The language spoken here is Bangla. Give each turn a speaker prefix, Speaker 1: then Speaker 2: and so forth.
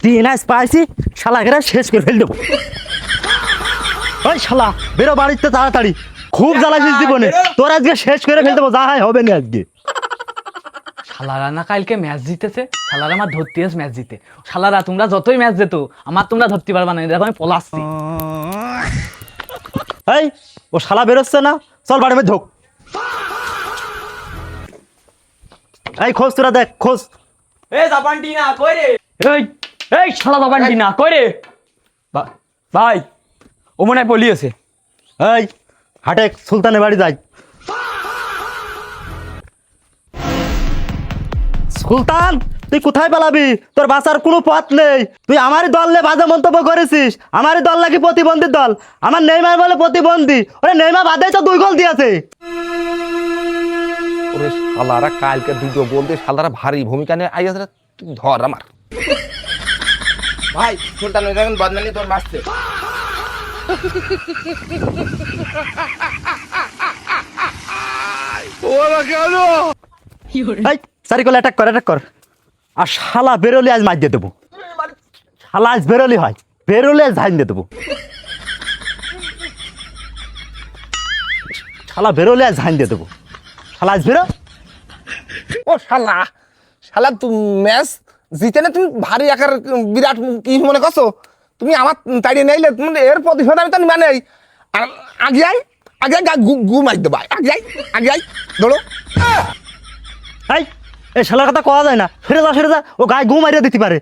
Speaker 1: তিন আজ পাইছি, শালা ঘেরা শেষ করে ফেল দেবো। ওই শালা বেরো বাড়িতে তাড়াতাড়ি, খুব জ্বালাইছিস জীবনে, তোর আজকে শেষ করে ফেল দেবো, যা হয় হবে না আজকে।
Speaker 2: শালারা না কালকে ম্যাচ জিতেছে, শালারা আমার ধরতে এসে ম্যাচ জিতে। শালারা তোমরা যতই ম্যাচ যেত আমার তোমরা ধরতে পারবা না, দেখো আমি পলাচ্ছি।
Speaker 1: এই ও শালা বেরোচ্ছে না, চল বাড়ি ঢোক। এই খোঁজ, তোরা দেখ খোঁজ।
Speaker 2: এই জাপানটি না কই রে? এই এই শালা জাপানটি না কই রে? ভাই ও মনে হয় পলিয়েছে।
Speaker 1: এই হাটে সুলতানের বাড়ি যাই। সুলতান তুই কোথায় পালাবি? তোর বাঁচার কোনো পথ নেই। তুই আমারই দল নিয়ে বাজে মন্তব্য করেছিস। আমারই দল নাকি প্রতিবন্ধী দল, আমার নেইমার বলে প্রতিবন্ধী। ওরে নেইমার বাদে তো 2 গোল দিয়েছে।
Speaker 3: ওরে শালারা কালকে দুটো বলতে শালারা ভারী ভূমিকা নিয়ে আইয়াছে, তুই ধর আমার ভাই সুলতান ওই দেখেন বদনানি তোর মারছে।
Speaker 1: এই সারিকল অ্যাটাক কর। আর শালা বেরোলি আজ মার দিয়ে দেবো। শালা আজ বেরোলি হয়, বেরোলে আজ ধান দিয়ে দেবো। শালা বেরোলে আজ ধান দিয়ে দেবো। শালা আজ বেরো।
Speaker 3: ও শালা শালা তুমি ম্যাচ জিতে না, তুমি ভারী আকার বিরাট কি মনে করছো? তুমি আমার তাড়িয়ে নাইলে তুমি এর প্রতিশোধ আমি তো মানে আর আগে গু মার দেবা। আগে ধরো।
Speaker 1: এই শালার কথা কওয়া যায় না, ফিরে যা, ও গায়ে গু মারিয়ে দিতে পারে।